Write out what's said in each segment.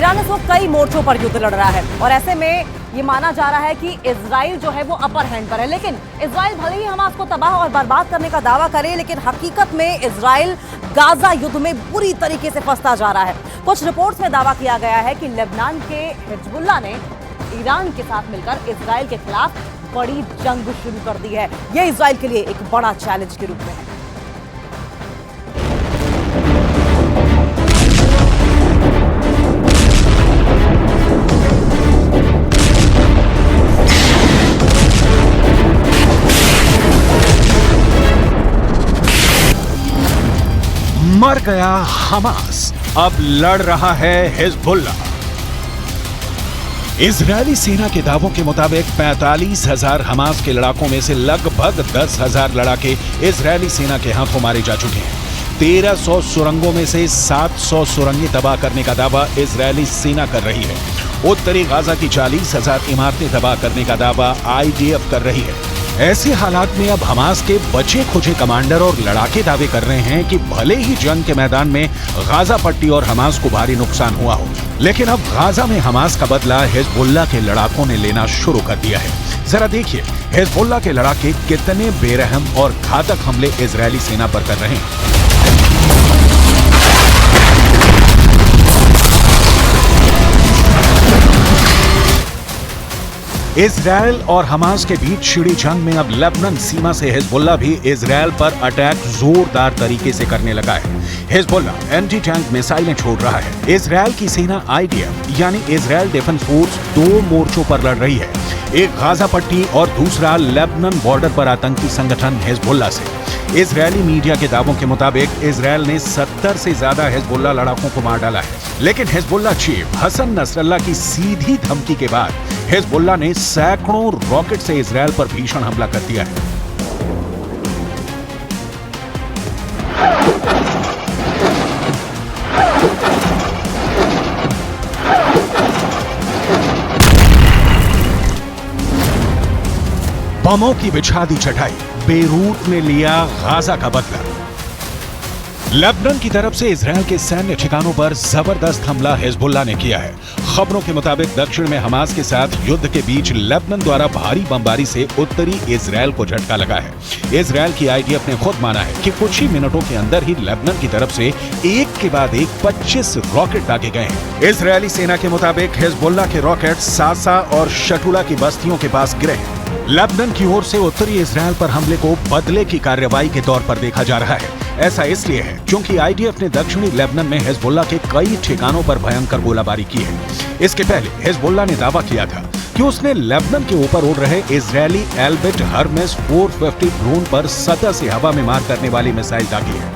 Iran इस वक्त कई मोर्चों पर युद्ध लड़ रहा है और ऐसे में ये माना जा रहा है कि इजराइल जो है वो अपर हैंड पर है। लेकिन इजराइल भले ही हमास को तबाह और बर्बाद करने का दावा करे, लेकिन हकीकत में इजराइल गाजा युद्ध में बुरी तरीके से फंसता जा रहा है। कुछ रिपोर्ट्स में दावा किया गया है कि लेबनान के हिजबुल्लाह ने ईरान के साथ मिलकर इजराइल के खिलाफ बड़ी जंग शुरू कर दी है। यह इजराइल के लिए एक बड़ा चैलेंज के रूप में है। मर गया हमास, अब लड़ रहा है हिजबुल्लाह। इजरायली सेना के दावों के मुताबिक 45,000 हमास के लड़ाकों में से लगभग 10,000 लड़ाके इजरायली सेना के हाथों मारे जा चुके हैं। 1300 सुरंगों में से 700 सुरंगें तबाह करने का दावा इजरायली सेना कर रही है। उत्तरी गाजा की 40,000 इमारतें तबाह करने का दावा IDF कर रही है। ऐसे हालात में अब हमास के बचे खुचे कमांडर और लड़ाके दावे कर रहे हैं कि भले ही जंग के मैदान में गाजा पट्टी और हमास को भारी नुकसान हुआ हो, लेकिन अब गाजा में हमास का बदला हिजबुल्लाह के लड़ाकों ने लेना शुरू कर दिया है। जरा देखिए हिजबुल्लाह के लड़ाके कितने बेरहम और घातक हमले इजरायली सेना पर कर रहे हैं। इजरायल और हमास के बीच छिड़ी जंग में अब लेबनान सीमा से हिजबुल्लाह भी इजरायल पर अटैक जोरदार तरीके से करने लगा है। हिजबुल्लाह एंटी टैंक मिसाइलें छोड़ रहा है। इजरायल की सेना IDF यानी इजरायल डिफेंस फोर्स 2 मोर्चों पर लड़ रही है, एक गाजा पट्टी और दूसरा लेबनान बॉर्डर पर आतंकी संगठन हिजबुल्लाह से। इजरायली मीडिया के दावों के मुताबिक इजरायल ने 70 से ज्यादा हिजबुल्लाह लड़ाकों को मार डाला है, लेकिन हिजबुल्लाह चीफ हसन नसरल्लाह की सीधी धमकी के बाद हिजबुल्लाह ने सैकड़ों रॉकेट से इजरायल पर भीषण हमला कर दिया है। बमों की बिछा दी चटाई, बेरूत ने लिया गाजा का बदला। लेबनान की तरफ से इजरायल के सैन्य ठिकानों पर जबरदस्त हमला हिजबुल्लाह ने किया है। खबरों के मुताबिक दक्षिण में हमास के साथ युद्ध के बीच लेबनान द्वारा भारी बमबारी से उत्तरी इजरायल को झटका लगा है। इजरायल की IDF ने खुद माना है कि कुछ ही मिनटों के अंदर ही लेबनान की तरफ से एक के बाद एक 25 रॉकेट दागे गए हैं। इजरायली सेना के मुताबिक हिजबुल्लाह के रॉकेट सासा और शटुला की बस्तियों के पास गिरे हैं। लेबनान की ओर से उत्तरी इजरायल पर हमले को बदले की कार्रवाई के तौर पर देखा जा रहा है। ऐसा इसलिए है क्योंकि IDF ने दक्षिणी लेबनान में हिजबुल्लाह के कई ठिकानों पर भयंकर गोलाबारी की है। इसके पहले हिजबुल्लाह ने दावा किया था कि उसने लेबनान के ऊपर उड़ रहे इजरायली एल्बिट हर्मेस 450 ड्रोन पर सतह से हवा में मार करने वाली मिसाइल दागी है।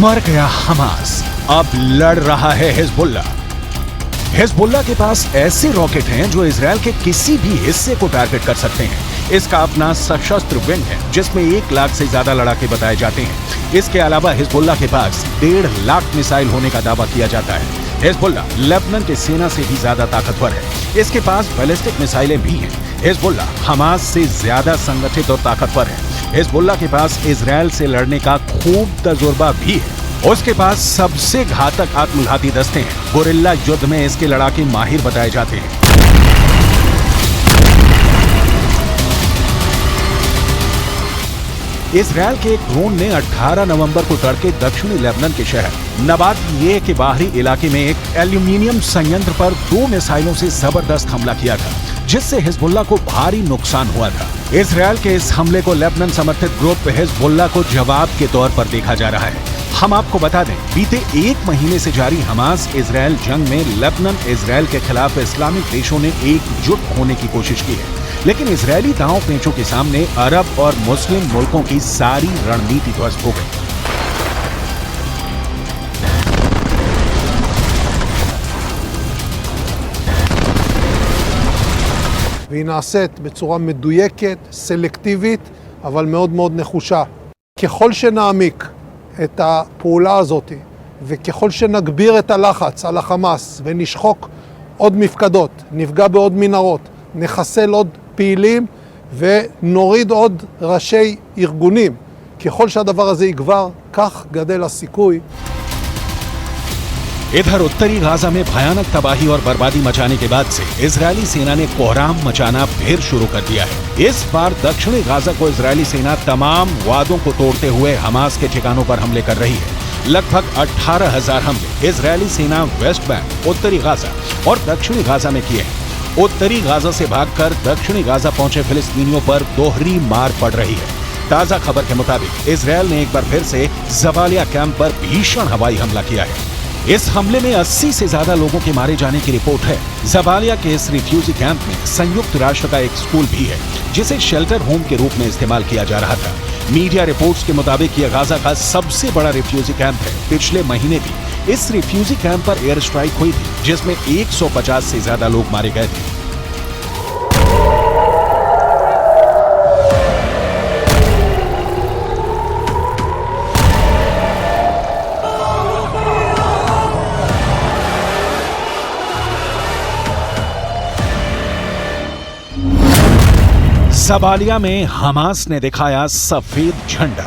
मर गया हमास, अब लड़ रहा है हिजबुल्लाह। हिजबुल्लाह के पास ऐसे रॉकेट हैं जो इजरायल के किसी भी हिस्से को टारगेट कर सकते हैं। इसका अपना सशस्त्र विंग है जिसमें 1 लाख से ज्यादा लड़ाके बताए जाते हैं। इसके अलावा हिजबुल्लाह के पास 1.5 लाख मिसाइल होने का दावा किया जाता है। हिजबुल्लाह लेबनान के सेना से भी ज्यादा ताकतवर है। इसके पास बैलिस्टिक मिसाइलें भी हैं। हिजबुल्लाह हमास से ज्यादा संगठित और ताकतवर है। हिजबुल्लाह के पास इजरायल से लड़ने का खूब तजुर्बा भी है। उसके पास सबसे घातक आत्मघाती दस्ते हैं। गुरिल्ला युद्ध में इसके लड़ाके माहिर बताए जाते हैं। इजरायल के एक ड्रोन ने 18 नवंबर को तड़के दक्षिणी लेबनान के शहर नबातिये के बाहरी इलाके में एक एल्यूमिनियम संयंत्र पर 2 मिसाइलों से जबरदस्त हमला किया था, जिससे हिजबुल्लाह को भारी नुकसान हुआ था। इजरायल के इस हमले को लेबनान समर्थित ग्रुप हिजबुल्लाह को जवाब के तौर पर देखा जा रहा है। हम आपको बता दें, बीते 1 महीने से जारी हमास इजरायल जंग में लेबनान इजरायल के खिलाफ इस्लामिक देशों ने एकजुट होने की कोशिश की है, लेकिन इजरायली दांव पेंचों के सामने अरब और मुस्लिम मुल्कों की सारी रणनीति ध्वस्त हो गई। והיא נעשית בצורה מדויקת, סלקטיבית, אבל מאוד מאוד נחושה. ככל שנעמיק את הפעולה הזאת, וככל שנגביר את הלחץ על החמאס ונשחוק עוד מפקדות, נפגע בעוד מנהרות, נחסל עוד פעילים ונוריד עוד ראשי ארגונים, ככל שהדבר הזה יגבר, כך גדל הסיכוי. इधर उत्तरी गाजा में भयानक तबाही और बर्बादी मचाने के बाद से इजरायली सेना ने कोहराम मचाना फिर शुरू कर दिया है। इस बार दक्षिणी गाजा को इजरायली सेना तमाम वादों को तोड़ते हुए हमास के ठिकानों पर हमले कर रही है। लगभग 18,000 हमले इजरायली सेना वेस्ट बैंक, उत्तरी गाजा और दक्षिणी गाजा में किए हैं। उत्तरी गाजा से भागकर दक्षिणी गाजा पहुंचे फिलिस्तीनियों पर दोहरी मार पड़ रही है। ताजा खबर के मुताबिक इजरायल ने एक बार फिर से जबालिया कैंप पर भीषण हवाई हमला किया है। इस हमले में 80 से ज्यादा लोगों के मारे जाने की रिपोर्ट है। जबालिया के इस रिफ्यूजी कैंप में संयुक्त राष्ट्र का एक स्कूल भी है, जिसे शेल्टर होम के रूप में इस्तेमाल किया जा रहा था। मीडिया रिपोर्ट्स के मुताबिक यह गाजा का सबसे बड़ा रिफ्यूजी कैंप है। पिछले महीने भी इस रिफ्यूजी कैंप पर एयर स्ट्राइक हुई थी, जिसमें 150 से ज्यादा लोग मारे गए थे। जबालिया में हमास ने दिखाया सफेद झंडा।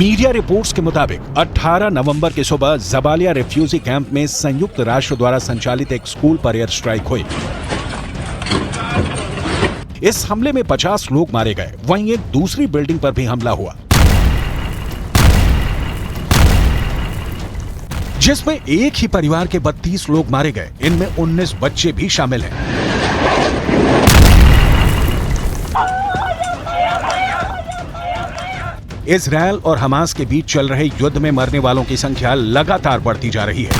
मीडिया रिपोर्ट्स के मुताबिक 18 नवंबर की सुबह जबालिया रिफ्यूजी कैंप में संयुक्त राष्ट्र द्वारा संचालित एक स्कूल पर एयर स्ट्राइक हुई। इस हमले में 50 लोग मारे गए। वहीं एक दूसरी बिल्डिंग पर भी हमला हुआ, जिसमें एक ही परिवार के 32 लोग मारे गए। इनमें 19 बच्चे भी शामिल हैं। इजरायल और हमास के बीच चल रहे युद्ध में मरने वालों की संख्या लगातार बढ़ती जा रही है।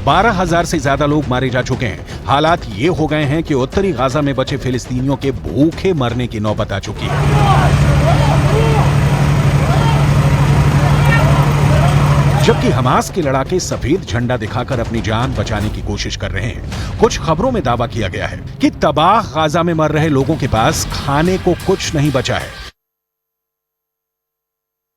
बारह 12,000 से ज्यादा लोग मारे जा चुके हैं। हालात ये हो गए हैं कि उत्तरी गाजा में बचे फिलिस्तीनियों के भूखे मरने की नौबत आ चुकी है। जबकि हमास के लड़ाके सफेद झंडा दिखाकर अपनी जान बचाने की कोशिश कर रहे हैं। कुछ खबरों में दावा किया गया है कि तबाह गाजा में मर रहे लोगों के पास खाने को कुछ नहीं बचा है।